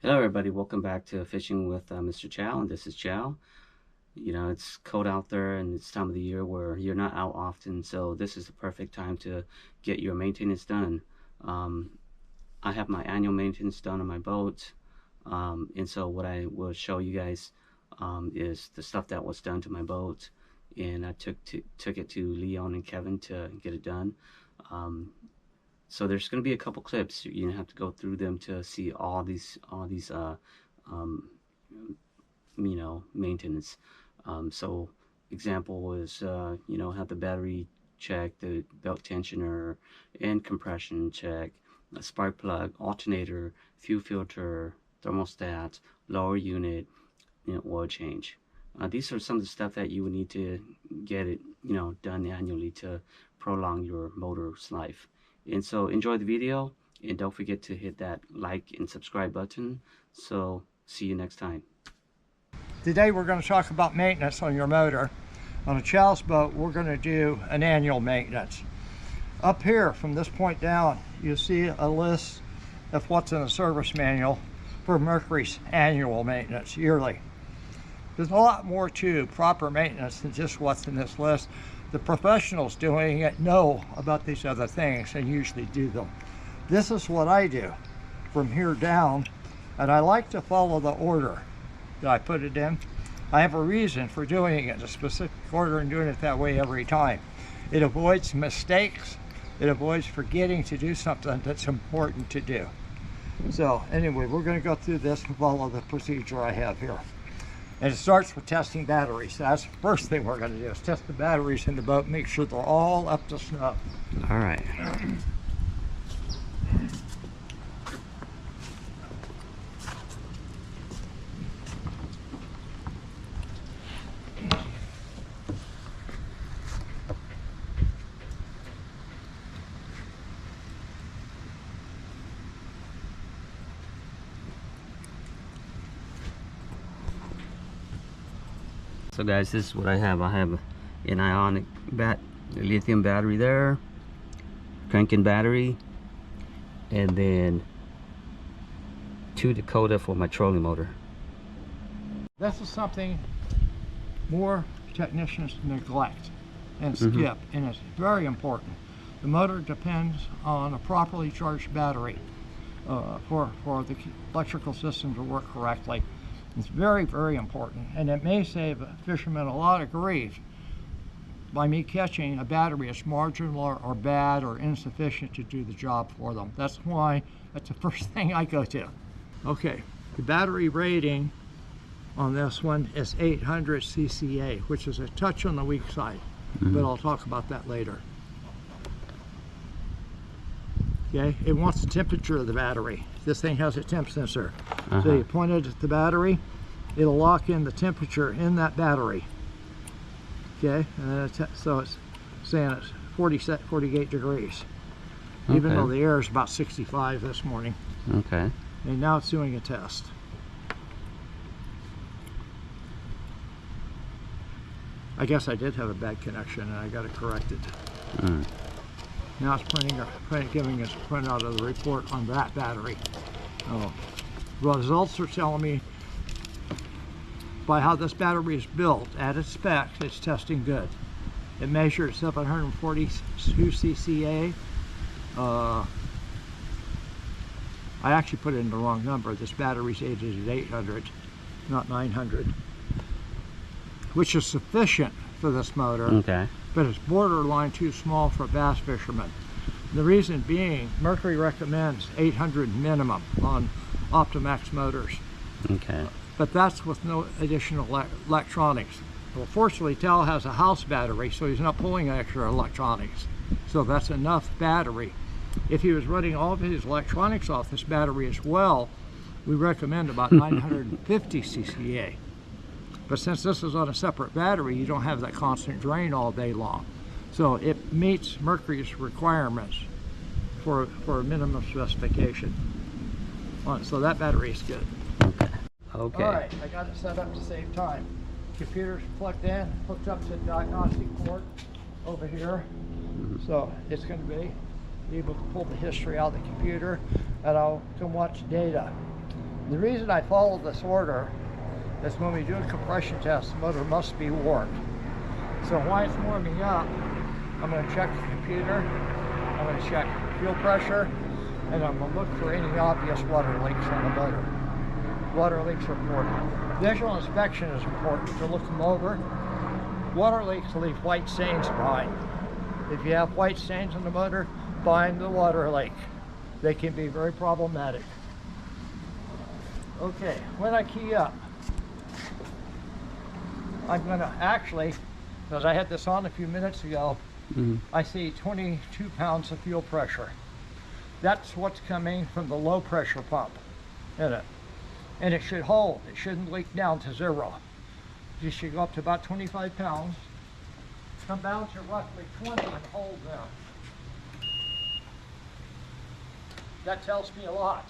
Hello everybody, welcome back to Fishing with Mr. Chow, and this is Chow. You know, it's cold out there and it's time of the year where you're not out often, so this is the perfect time to get your maintenance done. I have my annual maintenance done on my boat, and so what I will show you guys is the stuff that was done to my boat, and I took it to Leon and Kevin to get it done. So there's going to be a couple clips. You have to go through them to see all these um, maintenance. So example is have the battery check, the belt tensioner and compression check, a spark plug, alternator, fuel filter, thermostat, lower unit, oil change. These are some of the stuff that you would need to get it done annually to prolong your motor's life. And so enjoy the video, and don't forget to hit that like and subscribe button. So see you next time. Today we're going to talk about maintenance on your motor. On a Chow's boat, we're going to do an annual maintenance. Up here from this point down, you see a list of what's in the service manual for Mercury's annual maintenance, yearly. There's a lot more to proper maintenance than just what's in this list. The professionals doing it know about these other things and usually do them. This is what I do from here down, and I like to follow the order that I put it in. I have a reason for doing it in a specific order and doing it that way every time. It avoids mistakes. It avoids forgetting to do something that's important to do. So anyway, we're going to go through this and follow the procedure I have here. And it starts with testing batteries. That's the first thing we're going to do, is test the batteries in the boat, make sure they're all up to snuff. All right. So guys, this is what I have. I have an ionic lithium battery there, cranking battery, and then 2 Dakota for my trolling motor. This is something more technicians neglect and skip, and it's very important. The motor depends on a properly charged battery for the electrical system to work correctly. It's very, very important, and it may save fishermen a lot of grief by me catching a battery that's marginal or bad or insufficient to do the job for them. That's why that's the first thing I go to. Okay, the battery rating on this one is 800 CCA, which is a touch on the weak side, but I'll talk about that later. Okay, it wants the temperature of the battery. This thing has a temp sensor. So you point it at the battery, it'll lock in the temperature in that battery. Okay, and so it's saying it's 48 degrees, even though the air is about 65 this morning. Okay. And now it's doing a test. I guess I did have a bad connection and I got it corrected. Now it's giving us a printout of the report on that battery. Oh. Well, results are telling me by how this battery is built at its specs, it's testing good. It measures 742 CCA. I actually put in the wrong number. This battery's rated at 800, not 900, which is sufficient for this motor. Okay. But it's borderline too small for bass fishermen. The reason being, Mercury recommends 800 minimum on Optimax motors. Okay. But that's with no additional electronics. Well, fortunately, Tal has a house battery, so he's not pulling extra electronics. So that's enough battery. If he was running all of his electronics off this battery as well, we recommend about 950 CCA. But since this is on a separate battery, you don't have that constant drain all day long. So it meets Mercury's requirements for a minimum specification. So that battery is good. Okay. All right, I got it set up to save time. Computer's plugged in, hooked up to the diagnostic port over here. So it's going to be able to pull the history out of the computer, and I can watch data. The reason I follow this order is when we do a compression test, the motor must be warmed. So while it's warming up, I'm going to check the computer, I'm going to check fuel pressure, and I'm going to look for any obvious water leaks on the motor. Water leaks are important. Visual inspection is important to look them over. Water leaks leave white stains behind. If you have white stains on the motor, find the water leak. They can be very problematic. Okay, when I key up, I'm going to actually, because I had this on a few minutes ago, I see 22 pounds of fuel pressure. That's what's coming from the low pressure pump in it. And it should hold. It shouldn't leak down to 0. You should go up to about 25 pounds, come down to roughly 20 and hold there. That tells me a lot.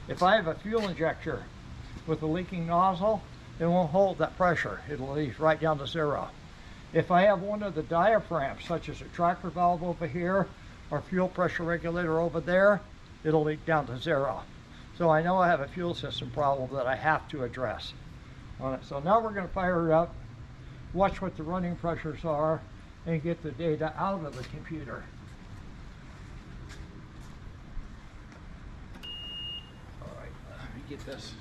If I have a fuel injector with a leaking nozzle, it won't hold that pressure. It'll leak right down to 0. If I have one of the diaphragms, such as a tracker valve over here or fuel pressure regulator over there, it'll leak down to 0. So I know I have a fuel system problem that I have to address on it. So now we're going to fire it up, watch what the running pressures are, and get the data out of the computer. All right, let me get this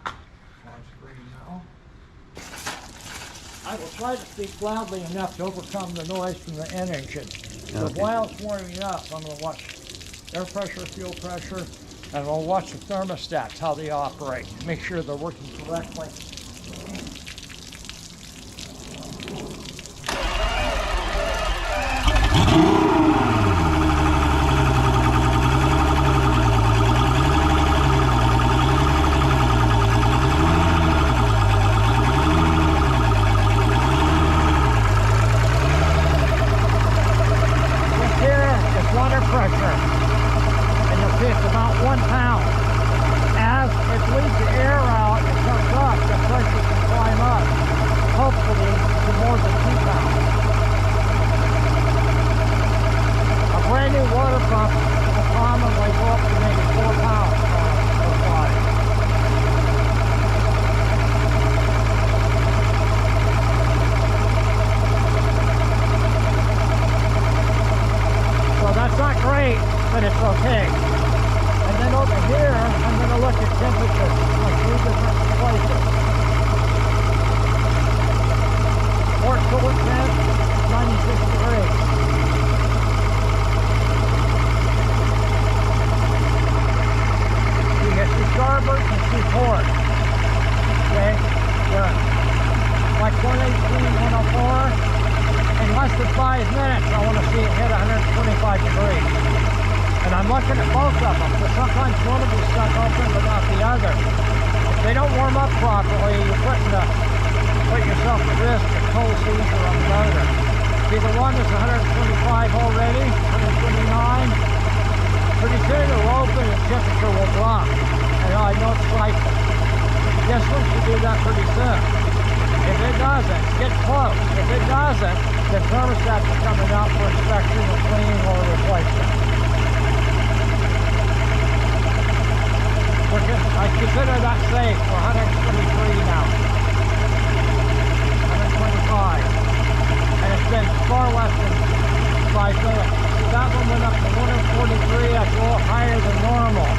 on screen now. I will try to speak loudly enough to overcome the noise from the engine. So while it's warming up, I'm going to watch air pressure, fuel pressure, and we'll watch the thermostats, how they operate, make sure they're working correctly. This here is water pressure. It's about 1 pound. As it bleeds the air out, it comes up, the pressure can climb up, hopefully to more than 2 pounds. A brand new water pump will commonly go up to maybe 4 pounds per fly. So that's not great, but it's okay. And then over here, I'm going to look at temperature on 3 different places. Port coolant temp, 96 degrees. You get 2 starboard and 2 port. Okay, good. Like 118, 104. In less than 5 minutes, I want to see it hit 125 degrees. And I'm looking at both of them, so sometimes one will be stuck open but not the other. If they don't warm up properly, you're put yourself at risk of cold seizure on the motor. See, the one is 125 already, 129. Pretty soon it'll open and temperature will drop. And I know it's cycle. This one should do that pretty soon. If it doesn't, get close. If it doesn't, then thermostats are coming out for inspection or cleaning or replacement. I consider that safe for 123 now. 125. And it's been far less than 5 minutes. So that one went up to 143. That's a little higher than normal.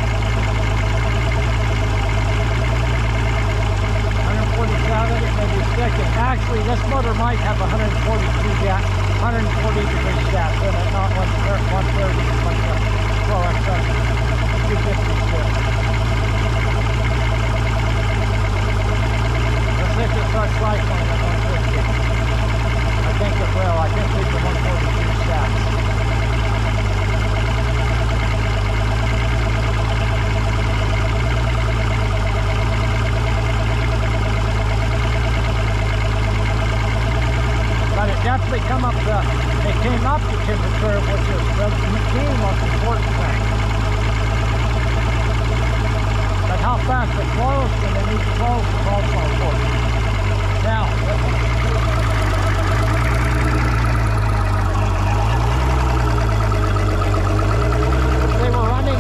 147, it may be sticking. Actually, this motor might have 140 degree gas in it, not 130 like the Pro XS 256. Let's see if it starts cycling at 150. I think it will. I think these are 142 stacks. But it definitely came up to temperature, which is the most important thing. But how fast it flows when they need to close is also important. Now, if they were running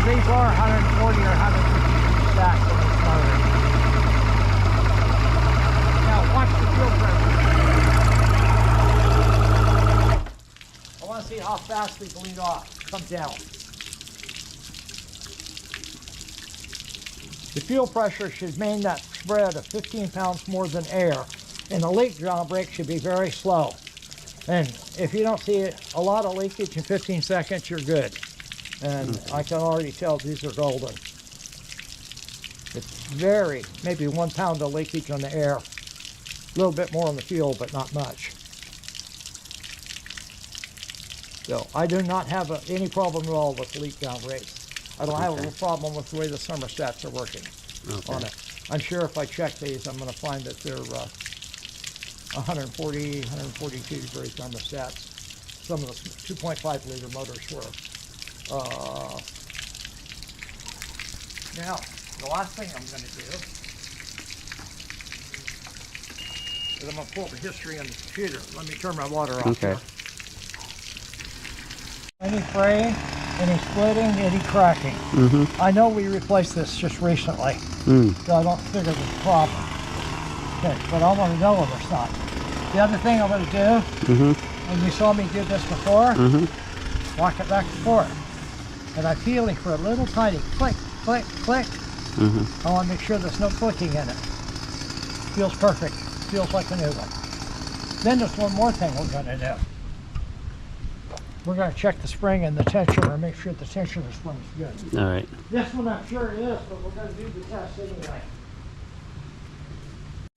these are 140 or 150 stacks on this motor. Now watch the fuel pressure. I want to see how fast they bleed off, come down. The fuel pressure should mean that spread of 15 pounds more than air, and the leak down brake should be very slow. And if you don't see a lot of leakage in 15 seconds, you're good. And I can already tell these are golden. It's maybe 1 pound of leakage on the air. A little bit more on the fuel, but not much. So I do not have any problem at all with leak down rates. I don't have a problem with the way the thermostats are working on it. I'm sure if I check these, I'm going to find that they're 140, 142 degree thermostats. Some of the 2.5 liter motors were. Now, the last thing I'm going to do is I'm going to pull the history on the computer. Let me turn my water off. Okay. Any fraying, any splitting, any cracking. I know we replaced this just recently, so I don't figure there's a problem. Okay, but I want to know if there's not. The other thing I'm going to do, and you saw me do this before, walk it back and forth. And I'm feeling for a little tiny click, click, click. I want to make sure there's no clicking in it. Feels perfect. Feels like a new one. Then there's one more thing we're going to do. We're going to check the spring and the tensioner and make sure the tensioner spring is good. All right. This one I'm sure it is, but we're going to do the test anyway.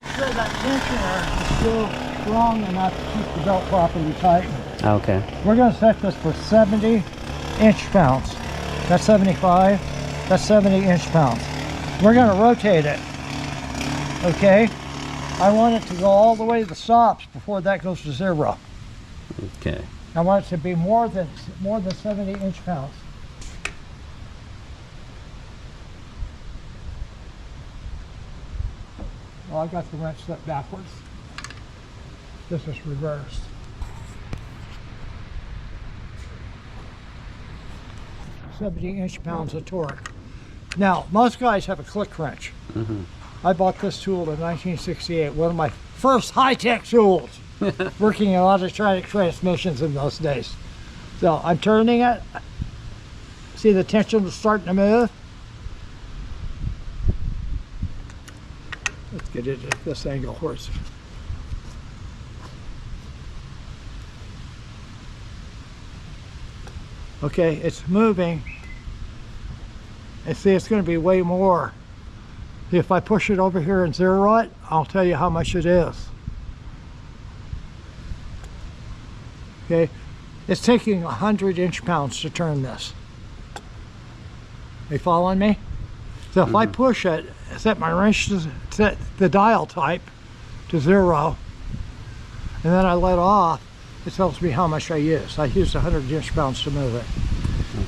Make sure that tensioner is still strong enough to keep the belt properly tightened. Okay. We're going to set this for 70 inch-pounds. That's 75. That's 70 inch-pounds. We're going to rotate it. Okay? I want it to go all the way to the stops before that goes to 0. Okay. I want it to be more than 70 inch-pounds. Well, I got the wrench set backwards. This is reversed. "70 inch-pounds of torque." Now, most guys have a click wrench. I bought this tool in 1968, one of my first high-tech tools, working in automatic transmissions in those days. So I'm turning it. See the tension is starting to move? Let's get it at this angle where it's... Okay, it's moving. And see, it's going to be way more. If I push it over here and zero it, I'll tell you how much it is. Okay, it's taking 100 inch-pounds to turn this. You following me? So if I push it, set my wrench to set the dial type to 0, and then I let off, it tells me how much I use. I used 100 inch-pounds to move it.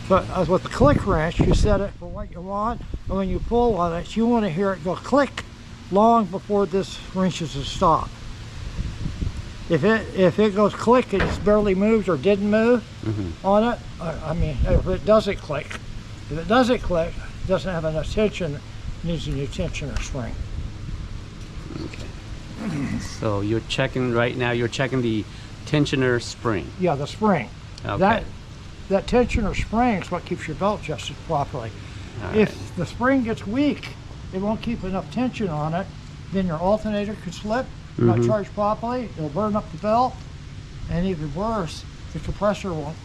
But with the click wrench, you set it for what you want, and when you pull on it, you want to hear it go click long before this wrenches to stop. If it goes click and it's barely moved or didn't move on it, I mean, if it doesn't click, if it doesn't click, it doesn't have enough tension, it needs a new tensioner spring. Okay. So you're checking right now, you're checking the tensioner spring. Yeah, the spring. Okay. That tensioner spring is what keeps your belt adjusted properly. If the spring gets weak, it won't keep enough tension on it, then your alternator could slip, not charge properly, it'll burn up the belt, and even worse, the compressor won't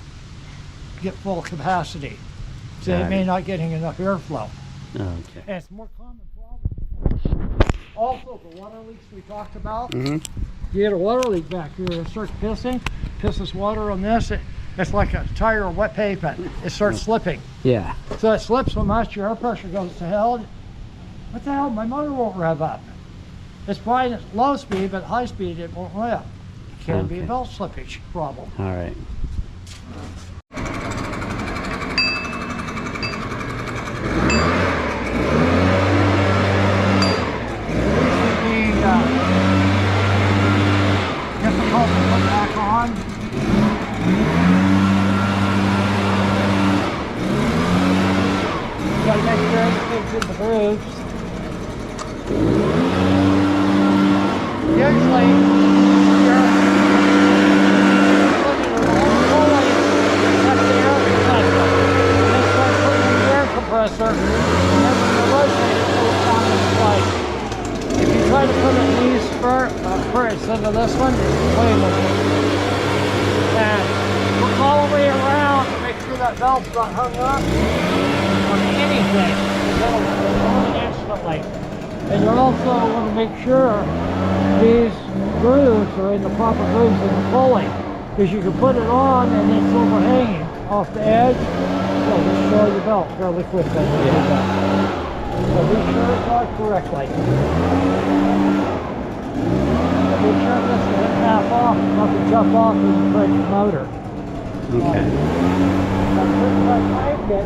get full capacity. So it may not getting enough airflow. Okay. And it's a more common problem. Also, the water leaks we talked about. You get a water leak back here, it starts pisses water on this. It's like a tire of wet pavement. It starts slipping. Yeah. So it slips so much, your air pressure goes to hell. What the hell? My motor won't rev up. It's fine at low speed, but high speed it won't rev. It can be a belt slippage problem. All right. Difficult to put back on. got to make sure everything's in the grooves. Usually, you're looking at all the pulley, that's the air compressor. This one puts in the air compressor, and then when you rotate it, pull it down into place. If you try to put it in these instead of this one, it's way more difficult. And look all the way around to make sure that valve's not hung up on anything. That'll go on instantly. And you also want to make sure these grooves are in the proper grooves in the pulley, because you can put it on and it's overhanging off the edge. So destroy your belt fairly quickly. So be sure it's on correctly. Be sure this is half off, not to jump off and break the motor. Okay. That's pretty much like it.